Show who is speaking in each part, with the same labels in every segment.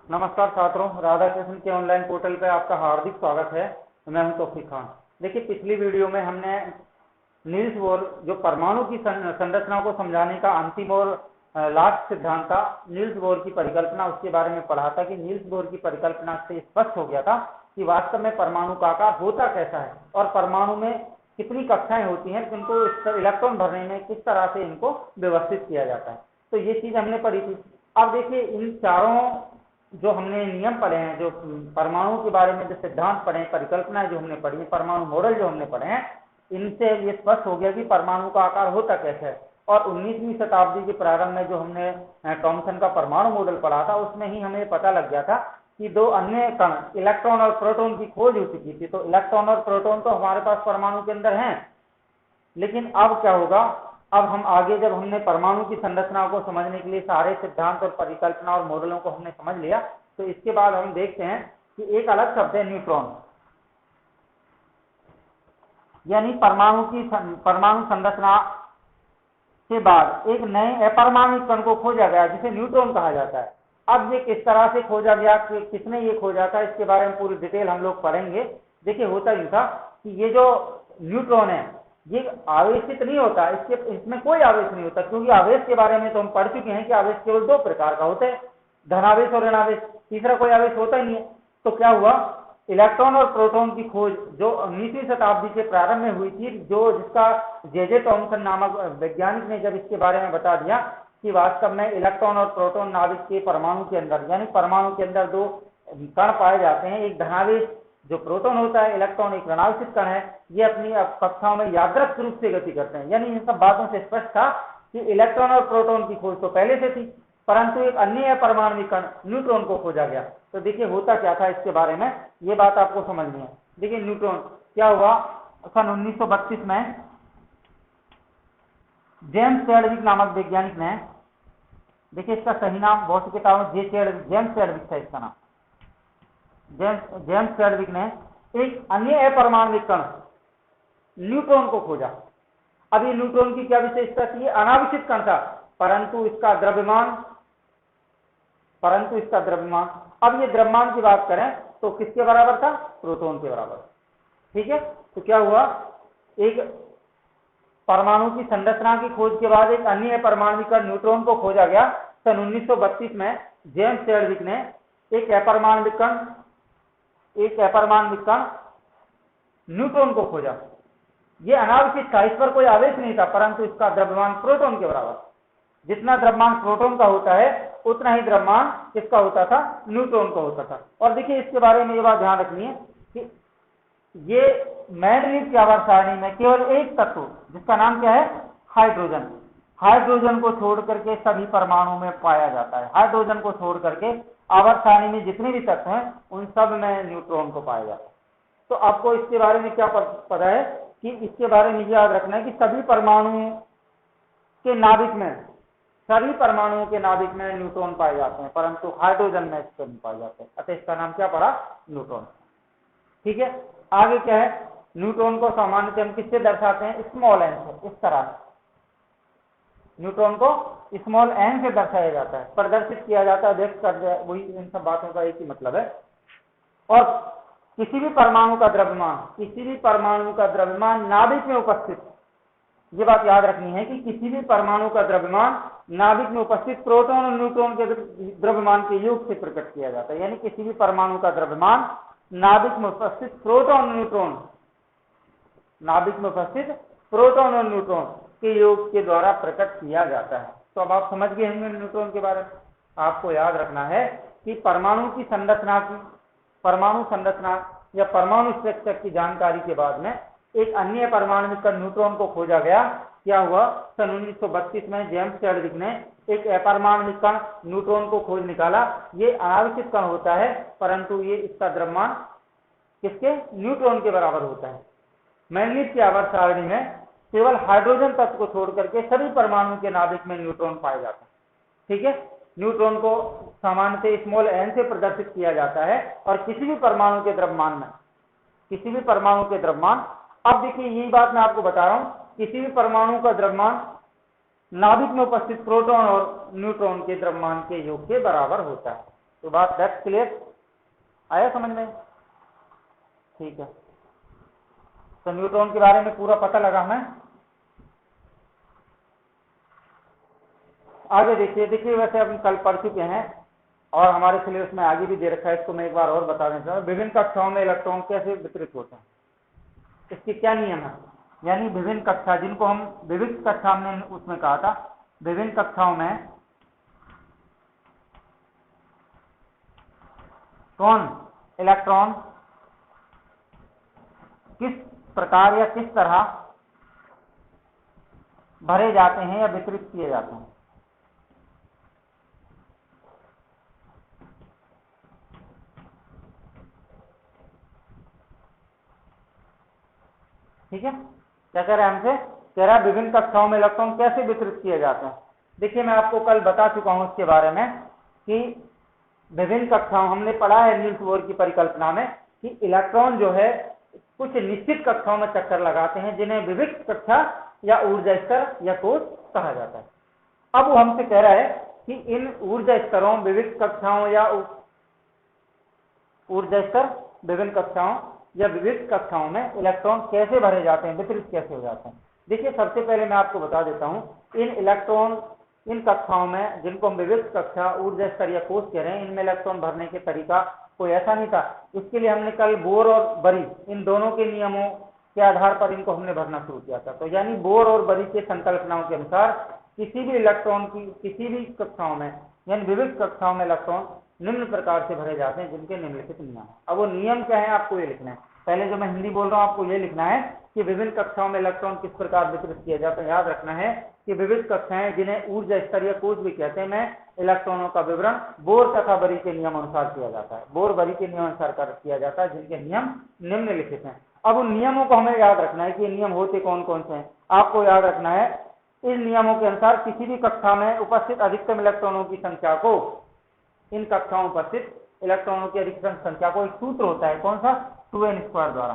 Speaker 1: नमस्कार छात्रों, राधा कृष्ण के ऑनलाइन पोर्टल पे आपका हार्दिक स्वागत है। मैं हूं तौफीक खान। देखिए, पिछली वीडियो में हमने नील्स बोर जो परमाणु की संरचना को समझाने का अंतिम और लास्ट सिद्धांत था, नील्स बोर की परिकल्पना, उसके बारे में पढ़ा था कि नील्स बोर की परिकल्पना से स्पष्ट हो गया था कि वास्तव में परमाणु का आकार होता कैसा है और परमाणु में कितनी कक्षाएं होती हैं, इनको इलेक्ट्रॉन भरने में किस तरह से इनको व्यवस्थित किया जाता है। तो ये चीज हमने पढ़ी थी। अब देखिए, इन चारों जो हमने नियम पढ़े हैं, जो परमाणु के बारे में जो सिद्धांत पढ़े हैं, परिकल्पना जो हमने पढ़ी है, परमाणु मॉडल जो हमने पढ़े हैं, इनसे ये स्पष्ट हो गया कि परमाणु का आकार होता कैसे है। और 19वीं शताब्दी के प्रारंभ में जो हमने थॉमसन का परमाणु मॉडल पढ़ा था, उसमें ही हमें पता लग गया था कि दो अन्य कण इलेक्ट्रॉन और प्रोटॉन की खोज हो चुकी थी। तो इलेक्ट्रॉन और प्रोटॉन तो हमारे पास परमाणु के अंदर हैं, लेकिन अब क्या होगा, अब हम आगे जब हमने परमाणु की संरचना को समझने के लिए सारे सिद्धांत और परिकल्पना और मॉडलों को हमने समझ लिया, तो इसके बाद हम देखते हैं कि एक अलग शब्द है न्यूट्रॉन। यानी परमाणु संरचना के बाद एक नए अपरमाणु कण को खोजा गया जिसे न्यूट्रॉन कहा जाता है। अब ये किस तरह से खोजा गया, किसने ये खोजा था, इसके बारे में पूरी डिटेल हम लोग पढ़ेंगे। देखिए, होता यूं था कि ये जो न्यूट्रॉन है ये आवेशित नहीं होता, इसमें कोई आवेश नहीं होता, क्योंकि आवेश के बारे में तो हम पढ़ चुके हैं कि आवेश केवल दो प्रकार का होता है, धनावेश और ऋणावेश, तीसरा कोई आवेश होता ही नहीं है। तो क्या हुआ, इलेक्ट्रॉन और प्रोटॉन की खोज जो 19वीं शताब्दी के प्रारंभ में हुई थी, जिसका जे थॉमसन नामक वैज्ञानिक ने जब इसके बारे में बता दिया कि वास्तव में इलेक्ट्रॉन और प्रोटॉन नाभिक के परमाणु के अंदर, यानी परमाणु के अंदर दो कण पाए जाते हैं, एक धनावेश जो प्रोटॉन होता है, इलेक्ट्रॉन एक ऋणावेशित कण है। ये अपनी कक्षाओं में यादृच्छिक रूप से गति करते हैं। यानी इन सब बातों से स्पष्ट था कि इलेक्ट्रॉन और प्रोटॉन की खोज तो पहले से थी, परंतु एक अन्य परमाणु कण न्यूट्रॉन को खोजा गया। तो देखिए, होता क्या था इसके बारे में, ये बात आपको समझनी है। देखिए, न्यूट्रॉन क्या हुआ, सन 1932 में जेम्स चैडविक नामक वैज्ञानिक ने, देखिए इसका सही नाम बहुत सी किताबों में जेम्स चैडविक था इसका नाम। जेम्स चैडविक ने एक अन्य अपरमाणविक कण न्यूट्रॉन को खोजा। अब ये न्यूट्रॉन की क्या विशेषता थी, अनावेशित कण था, परंतु इसका द्रव्यमान, अब ये द्रव्यमान की बात करें तो किसके बराबर था, प्रोटॉन के बराबर। ठीक है, तो क्या हुआ, एक परमाणु की संरचना की खोज के बाद एक अन्य परमाणु कण न्यूट्रॉन को खोजा गया। सन 1932 में जेम्स चैडविक ने एक अपरमाणविक कण न्यूट्रॉन को खोजा। यह अनावेशित था, इस पर कोई आवेश नहीं था, परंतु इसका द्रव्यमान प्रोटॉन के बराबर। जितना द्रव्यमान प्रोटॉन का होता है उतना ही द्रव्यमान किसका होता था, न्यूट्रॉन का होता था। और देखिए, इसके बारे में ये बात ध्यान रखनी है कि ये मेंडलीव की आवर्त सारणी में केवल एक तत्व, जिसका नाम क्या है, हाइड्रोजन को छोड़ करके सभी परमाणु में पाया जाता है। हाइड्रोजन को छोड़ करके आवर्त सारणी में जितने भी तत्व हैं उन सब में न्यूट्रॉन को पाया जाता है। तो आपको इसके बारे में क्या पता है कि इसके बारे में याद रखना है कि सभी परमाणुओं के नाभिक में न्यूट्रॉन पाए जाते हैं, परंतु हाइड्रोजन में इसको नहीं पाए जाते। अतः इसका नाम क्या पड़ा, न्यूट्रॉन। ठीक है, आगे क्या है, न्यूट्रॉन को सामान्यतः हम किससे दर्शाते हैं, स्मॉल एन से। इस तरह न्यूट्रॉन को स्मॉल एन से दर्शाया जाता है, प्रदर्शित किया जाता है, व्यक्त कर दिया। वही इन सब बातों का एक ही मतलब है। और किसी भी परमाणु का द्रव्यमान नाभिक में उपस्थित, ये बात याद रखनी है कि किसी भी परमाणु का द्रव्यमान नाभिक में उपस्थित प्रोटॉन और न्यूट्रॉन के द्रव्यमान के योग से प्रकट किया जाता है। यानी किसी भी परमाणु का द्रव्यमान नाभिक में उपस्थित प्रोटॉन और न्यूट्रॉन के योग के द्वारा प्रकट किया जाता है। तो अब आप समझ गए होंगे न्यूट्रॉन के बारे में। आपको याद रखना है कि परमाणु संरचना या परमाणु स्ट्रक्चर की जानकारी के बाद में एक अन्य परमाणु कण न्यूट्रॉन को खोजा गया। क्या हुआ, सन 1932 में जेम्स चैडविक ने एक अपरमाणु कण न्यूट्रॉन को खोज निकाला। ये अनावेशित कण होता है, परंतु ये इसका द्रव्यमान किसके, न्यूट्रॉन के बराबर होता है। मेंडलीव की आवर्त सारणी में केवल हाइड्रोजन तत्व को छोड़ करके सभी परमाणु के नाभिक में न्यूट्रॉन पाए जाते हैं। ठीक है, न्यूट्रॉन को सामान्यतः स्मॉल एन से प्रदर्शित किया जाता है और किसी भी परमाणु के द्रव्यमान, अब देखिए यही बात मैं आपको बता रहा हूं, किसी भी परमाणु का द्रव्यमान नाभिक में उपस्थित प्रोटॉन और न्यूट्रॉन के द्रव्यमान के योग के बराबर होता है। तो बात दैट क्लियर, आया समझ में? ठीक है, तो न्यूट्रॉन के बारे में पूरा पता लगा हमें। आगे देखिए वैसे हम कल पढ़ चुके हैं और हमारे सिलेबस में आगे भी दे रखा है, इसको मैं एक बार और बता देता हूँ। विभिन्न कक्षाओं में इलेक्ट्रॉन कैसे वितरित होते हैं, इसके क्या नियम है, यानी विभिन्न कक्षा, जिनको हम विविध कक्षा हमने उसमें कहा था, विभिन्न कक्षाओं में कौन इलेक्ट्रॉन किस प्रकार या किस तरह भरे जाते हैं या वितरित किए जाते हैं। ठीक है, क्या कह रहा है हमसे, कह रहा है विभिन्न कक्षाओं में इलेक्ट्रॉन कैसे वितरित किए जाते हैं। देखिए मैं आपको कल बता चुका हूं इसके बारे में कि विभिन्न कक्षाओं, हमने पढ़ा है नील्स बोर की परिकल्पना में कि इलेक्ट्रॉन जो है कुछ निश्चित कक्षाओं में चक्कर लगाते हैं, जिन्हें विविध कक्षा या ऊर्जा स्तर या कोश कहा जाता है। अब वो हमसे कह रहा है कि इन ऊर्जा स्तरों, विविध कक्षाओं या ऊर्जा स्तर, विभिन्न कक्षाओं या विविध कक्षाओं में इलेक्ट्रॉन कैसे भरे जाते हैं, वितरित कैसे हो जाते हैं। देखिए सबसे पहले मैं आपको बता देता हूं, इन इलेक्ट्रॉन, इन कक्षाओं में जिनको हम विविध कक्षा, ऊर्जा स्तर या कोश कह रहे हैं, इनमें इलेक्ट्रॉन भरने के तरीका कोई ऐसा नहीं था। इसके लिए हमने कल बोर और बरी, इन दोनों के नियमों के आधार पर इनको हमने भरना शुरू किया था। तो यानी बोर और बरी के संकल्पनाओं के अनुसार किसी भी इलेक्ट्रॉन की किसी भी कक्षाओं में, यानी विविध कक्षाओं में इलेक्ट्रॉन निम्न प्रकार से भरे जाते हैं, जिनके निम्नलिखित नियम। अब वो नियम क्या है आपको ये लिखना है। पहले जो मैं हिंदी बोल रहा हूं आपको ये लिखना है कि विभिन्न कक्षाओं में इलेक्ट्रॉन किस प्रकार वितरित किया जाता है। याद रखना है कि विविध कक्षाएं, जिन्हें ऊर्जा स्तर या कोश भी कहते हैं, में इलेक्ट्रॉनों का विवरण बोर तथा बरी के नियम अनुसार किया जाता है। बोर बरी के नियम अनुसार किया जाता है, जिनके नियम निम्नलिखित हैं। अब उन नियमों को हमें याद रखना है कि नियम होते कौन कौन से हैं। आपको याद रखना है, इन नियमों के अनुसार किसी भी कक्षा में उपस्थित अधिकतम इलेक्ट्रॉनों की संख्या को, इन कक्षाओं में उपस्थित इलेक्ट्रॉनों की अधिकतम संख्या को एक सूत्र होता है, कौन सा, 2n² द्वारा,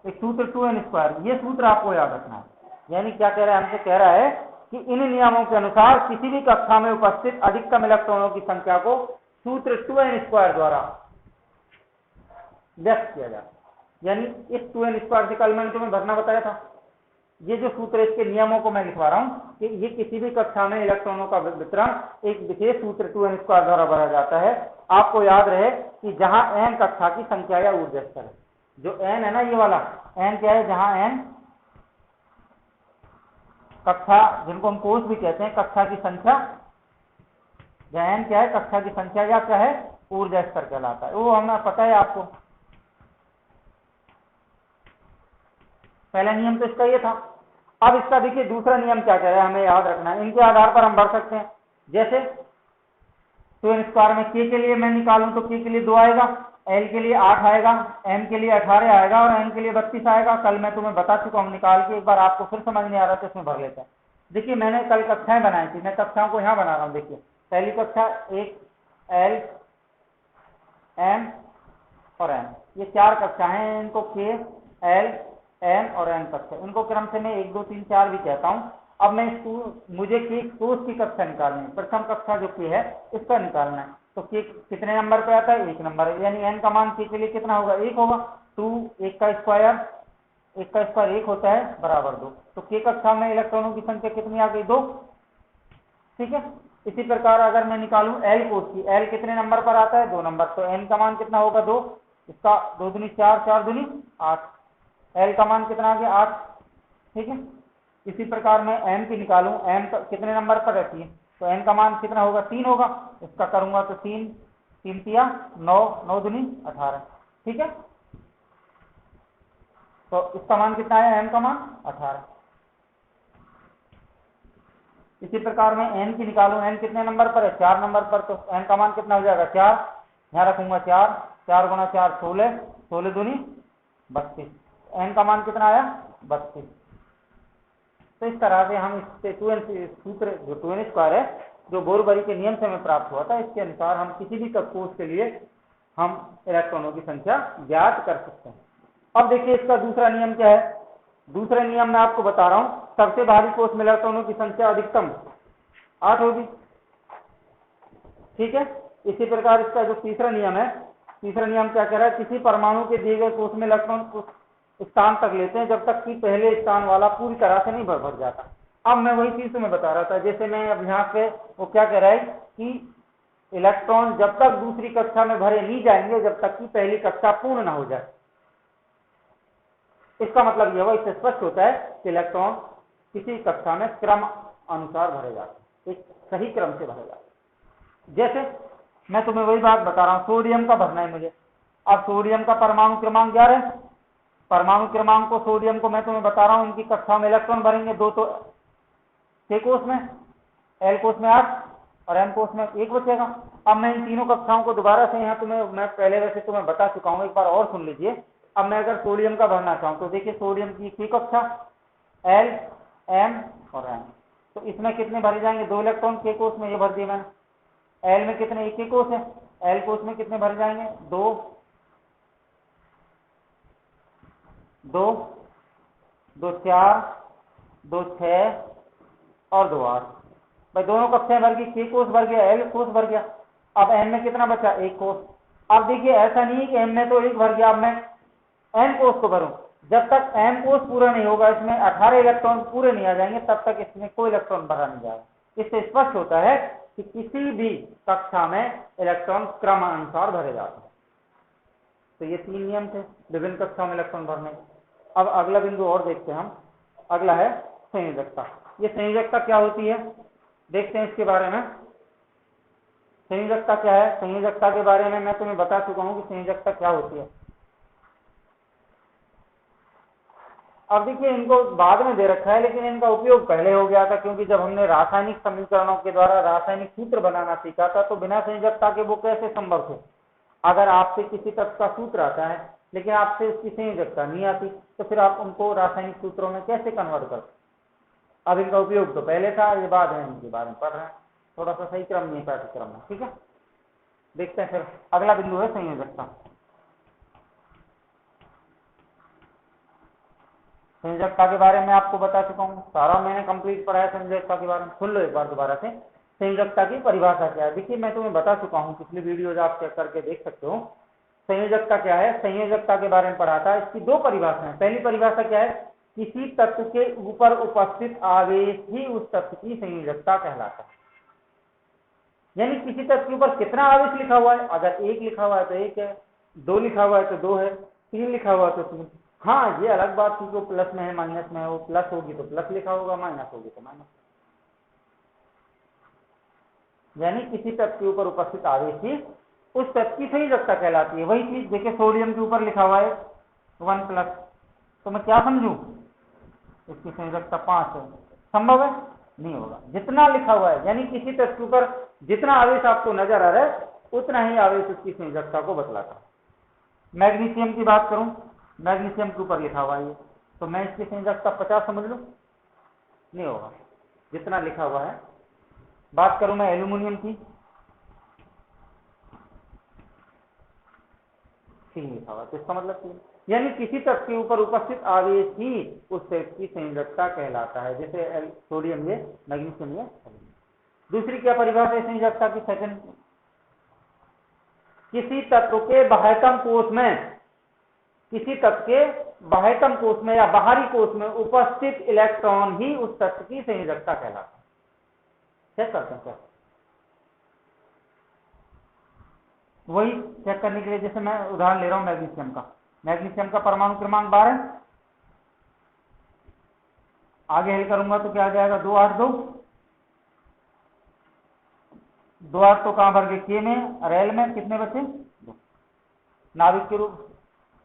Speaker 1: एक सूत्र 2n², ये सूत्र आपको याद रखना है। यानी क्या कह रहा है, हमसे कह रहा है कि इन नियमों के अनुसार किसी भी कक्षा में उपस्थित अधिकतम इलेक्ट्रॉनों की संख्या को सूत्र 2n² द्वारा व्यक्त किया जाता है। यानी इस 2n² से कल मैंने तुम्हें भरना बताया था, ये जो सूत्र, इसके नियमों को मैं लिखवा रहा हूं कि ये किसी भी कक्षा में इलेक्ट्रॉनों का वितरण एक विशेष सूत्र 2n² द्वारा भरा जाता है। आपको याद रहे कि जहां n कक्षा की संख्या या ऊर्जा स्तर है, जो n है ना, ये वाला n क्या है, जहां n कक्षा, जिनको हम कोश भी कहते हैं, कक्षा की संख्या, जहां n क्या है, कक्षा की संख्या, या क्या है, ऊर्जा स्तर कहलाता है। वो हमें पता है आपको, पहला नियम तो इसका ये था। अब इसका देखिए दूसरा नियम क्या कह रहा है, हमें याद रखना है। इनके आधार पर हम भर सकते हैं। जैसे 2n² में k के लिए मैं निकालूं तो k के लिए 2 आएगा, l के लिए 8 आएगा, m के लिए 18 आएगा और n के लिए 32 आएगा। कल मैं तुम्हें बता चुका हूं, निकाल के, एक बार आपको फिर समझ नहीं आ रहा तो इसमें भर लेते हैं। देखिए मैंने कल कक्षाएं बनाई थी, मैं कक्षाओं को यहाँ बना रहा हूँ। देखिए पहली कक्षा 1, l, m और n, ये 4 कक्षाएं हैं। इनको k, l, m और n कक्षा, इनको क्रम से मैं 1, 2, 3, 4 भी कहता हूं। अब मैं मुझे k कोश की कक्षा निकालनी है, प्रथम कक्षा जो k है इसका निकालना है। तो k कितने नंबर पे आता है, 1 नंबर है, यानी n का मान k के लिए कितना होगा, 1 होगा। 2, 1 का स्क्वायर, 1 का स्क्वायर 1 होता है, बराबर 2। तो k कक्षा में इलेक्ट्रॉनों की संख्या कितनी आ गई, 2। ठीक है, इसी प्रकार अगर मैं निकालूं l कोश की, l कितने नंबर पर आता है, 2 नंबर, तो n का मान कितना होगा, 2, इसका 2 दूनी 4, 4 दूनी 8, l का मान कितना आ गया, 8। ठीक है, इसी प्रकार मैं m की निकालूं, m कितने नंबर पर रहती है, तो n का मान कितना होगा, 3 होगा, इसका करूंगा तो 3, 3 तिया 9, 9 दूनी 18। ठीक है, तो इसका मान कितना है, m का मान 18। इसी प्रकार मैं n की निकालूं, n कितने नंबर पर है, 4 नंबर पर, तो n का मान कितना हो जाएगा, 4, यहाँ रखूंगा 4, 4 गुना 4 16, 16 दूनी 32, n का मान कितना आया, 32। तो इस तरह से हम इससे सूत्र जो 2n² है, जो बोर बरी के नियम से हमें प्राप्त हुआ था, इसके अनुसार हम किसी भी कोश के लिए हम इलेक्ट्रॉनों की संख्या ज्ञात कर सकते हैं। अब देखिए इसका दूसरा नियम क्या है। दूसरा नियम मैं आपको बता रहा हूं, सबसे भारी कोश में इलेक्ट्रॉनों की संख्या अधिकतम 8 होगी। ठीक है। इसी प्रकार इसका जो तीसरा नियम है, तीसरा नियम क्या कह रहा है, किसी परमाणु के दिए गए कोष में इलेक्ट्रॉन उस स्थान तक लेते हैं जब तक कि पहले स्थान वाला पूरी तरह से नहीं भर जाता। अब मैं वही चीज तुम्हें बता रहा था, जैसे मैं अब यहाँ पे वो क्या कह रहा है कि इलेक्ट्रॉन जब तक दूसरी कक्षा में भरे नहीं जाएंगे जब तक कि पहली कक्षा पूर्ण ना हो जाए। इसका मतलब यह हुआ, इससे स्पष्ट होता है कि इलेक्ट्रॉन किसी कक्षा में क्रम अनुसार भरे जाते हैं, एक सही क्रम से भरे जाते हैं। जैसे मैं तुम्हें वही बात बता रहा हूं, सोडियम का भरना है मुझे। अब सोडियम का परमाणु क्रमांक 11, परमाणु क्रमांक को सोडियम को मैं तुम्हें बता रहा हूं, इनकी कक्षा में इलेक्ट्रॉन भरेंगे दो, तो के कोष में, एल कोष में 8 और एम कोष में 1 बचेगा। अब मैं इन तीनों कक्षाओं को दोबारा से यहाँ तुम्हें, मैं पहले वैसे तुम्हें बता चुका हूँ, एक बार और सुन लीजिए। अब मैं अगर सोडियम का भरना चाहूँ तो देखिए सोडियम की के कक्षा एल, एम और एम, तो इसमें कितने भरे जाएंगे, 2 इलेक्ट्रॉन के कोष में, ये भर दिए मैंने। एल में कितने, एक के कोष है, एल कोष में कितने भरे जाएंगे, 2 2 2 4 2 6 और 2 8। भाई दोनों कक्षाएं भर गई, के कोष भर गया, एल कोष भर गया। अब एम में कितना बचा, 1 कोष। अब देखिए ऐसा नहीं है कि एम में तो 1 भर गया, अब मैं एन कोष को भरूं, जब तक एम कोष पूरा नहीं होगा, इसमें 18 इलेक्ट्रॉन पूरे नहीं आ जाएंगे, तब तक इसमें कोई इलेक्ट्रॉन भरा नहीं जाएगा। इससे स्पष्ट होता है कि किसी भी कक्षा में इलेक्ट्रॉन क्रमानुसार भरे जाते हैं। तो ये 3 नियम थे विभिन्न कक्षाओं में इलेक्ट्रॉन भरने के। अब अगला बिंदु और देखते हैं हम, अगला है संयोजकता। ये संयोजकता क्या होती है देखते हैं इसके बारे में। संयोजकता क्या है, संयोजकता के बारे में मैं तुम्हें बता चुका हूं कि संयोजकता क्या होती है। अब देखिए इनको बाद में दे रखा है, लेकिन इनका उपयोग पहले हो गया था, क्योंकि जब हमने रासायनिक समीकरणों के द्वारा रासायनिक सूत्र बनाना सीखा था तो बिना संयोजकता के वो कैसे संभव थे। अगर आपसे किसी तत्व का सूत्र आता है लेकिन आपसे उसकी संयोजकता नहीं आती, तो फिर आप उनको रासायनिक सूत्रों में कैसे कन्वर्ट करते। अब इनका उपयोग तो पहले था, ये बाद है इनके बारे में पढ़ रहे हैं, थोड़ा सा सही क्रम नहीं पाठ्यक्रम में, ठीक है। देखते हैं फिर अगला बिंदु है संयोजकता। संयोजकता के बारे में आपको बता चुका हूँ, सारा मैंने कंप्लीट पढ़ा है संयोजकता के बारे में। सुन लो एक बार दोबारा से, संयोजकता की परिभाषा क्या है। देखिए मैं तुम्हें बता चुका हूँ, पिछली वीडियोज आप चेक करके देख सकते हो। संयोजकता क्या है, संयोजकता के बारे में पढ़ा था। इसकी 2 परिभाषाएं। पहली परिभाषा क्या है, किसी तत्व के ऊपर उपस्थित आवेश ही उस तत्व की संयोजकता कहलाता है। यानी किसी तत्व के ऊपर कितना आवेश लिखा हुआ है, अगर 1 लिखा हुआ है तो 1 है, 2 लिखा हुआ है तो 2 है, 3 लिखा हुआ है तो 3। हाँ ये अलग बात थी, जो प्लस में है माइनस में है, वो प्लस होगी तो प्लस लिखा होगा, माइनस होगी तो माइनस। यानी किसी तत्व के ऊपर उपस्थित आवेश ही उस तत्व की संयोजकता कहलाती है। वही चीज देखिए सोडियम के ऊपर लिखा हुआ है 1+, तो मैं क्या समझूं, इसकी संयोजकता 5 है। संभव है, नहीं होगा। जितना लिखा हुआ है, यानी किसी तत्व के ऊपर जितना आवेश आपको नजर आ रहा है उतना ही आवेश उसकी संयोजकता को बतलाता है। मैग्नीशियम की बात करूं, मैग्नीशियम के ऊपर लिखा हुआ है, तो मैं इसकी संयोजकता 50 समझ लूं, नहीं होगा, जितना लिखा हुआ है। बात करूं मैं एल्यूमिनियम की, 3 लिखा हुआ, तो इसका मतलब 3। यानी किसी तत्व के ऊपर उपस्थित आवेश ही उस तत्व की संयोजकता कहलाता है, जैसे सोडियम ये, मैग्नीशियम ये। दूसरी क्या परिभाषा है संयोजकता की, सेकंड, किसी तत्व के बाह्यतम कोष में, किसी तत्व के बाह्यतम कोष में या बाहरी कोष में उपस्थित इलेक्ट्रॉन ही उस तत्व की संयोजकता कहलाता है। चेक करते हैं, वही चेक करने के लिए जैसे मैं उदाहरण ले रहा हूं मैग्नीशियम का। मैग्नीशियम का परमाणु क्रमांक 12, आगे हल करूंगा तो क्या आ जाएगा, 2 8 2 2 8 तो कहां भर गए, के में और एल में कितने बचे, 2। नाभिक के रूप,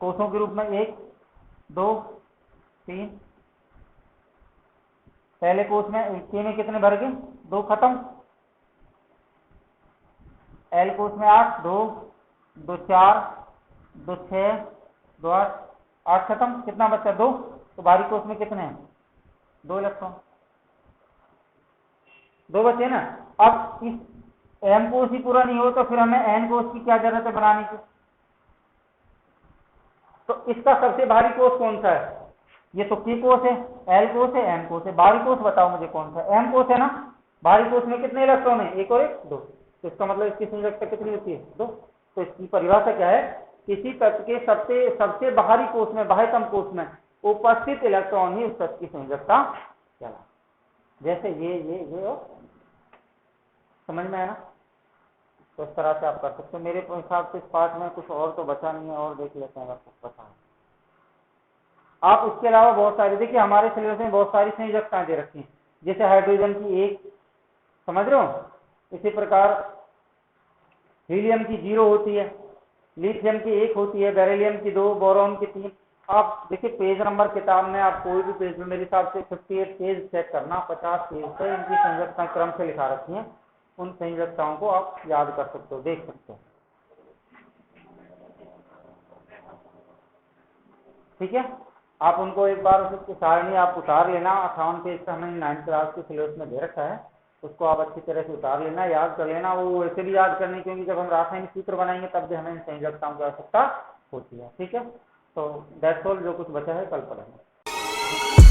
Speaker 1: कोषों के रूप में 1 2 3, पहले कोष में के में कितने भर गए, 2 खत्म। एल कोष में 8 2 2 4 2 6 2 8 8 खत्म, कितना बचा, 2। तो बाहरी कोष में कितने हैं, 2 इलेक्ट्रॉन, 2 बचे ना। अब इस एम कोष ही पूरा नहीं हो तो फिर हमें एन कोष की क्या जरूरत है बनाने की। तो इसका सबसे भारी कोष कौन सा है, ये तो के कोष है, एल कोष है, एम कोष है। भारी कोष बताओ मुझे कौन सा, एम कोष है ना। भारी कोष में कितने इलेक्ट्रॉन है, 1 और 1 2, तो इसका मतलब इसकी संयोजकता कितनी होती है? 2। तो इसकी परिभाषा क्या है? किसी तत्व के सबसे बाहरी कोष में, बाह्यतम कोष में उपस्थित इलेक्ट्रॉन ही उस तत्व की संयोजकता कहलाता है। जैसे ये और समझ में आया ना? तो इस तरह से आप कर सकते हो। मेरे हिसाब से इस पार्ट में कुछ और तो बचा नहीं है, और देख लेते हैं अगर कुछ बचा है। आप इसके अलावा बहुत सारी, देखिए हमारे सिलेबस में बहुत सारी संयोजकताएं दे रखी हैं, जैसे हाइड्रोजन की 1, समझ रहे हो? इसी प्रकार हीलियम की 0 होती है, लिथियम की 1 होती है, बेरिलियम की 2, बोरॉन की 3। आप देखिए पेज नंबर किताब में, आप कोई भी पेज में, मेरे हिसाब से 58 पेज चेक करना, 50 पेज पे इनकी संयोजकताएं क्रम से लिखा रखी हैं। उन संयोजकताओं को आप याद कर सकते हो, देख सकते हो। ठीक है, आप उनको एक बार उसकी सारणी आप उतार लेना। 58 पेज का हमें 9th क्लास के सिलेबस में दे रखा है, उसको आप अच्छी तरह से उतार लेना, याद कर लेना। वो वैसे भी याद करने, क्योंकि जब हम रासायनिक सूत्र बनाएंगे तब भी हमें इन संयोजकताओं की आवश्यकता होती है। ठीक है, तो दैट्स ऑल। जो कुछ बचा है कल पढ़ेंगे।